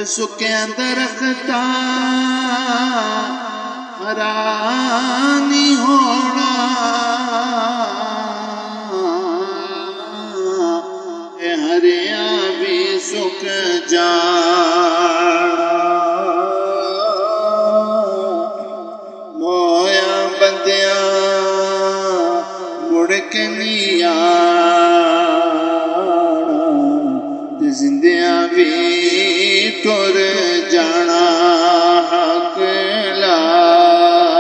सुक्या दरख्ता हरा नहीं होना, हरिया भी सुक जा। मोया बंदिया मुड़ के नी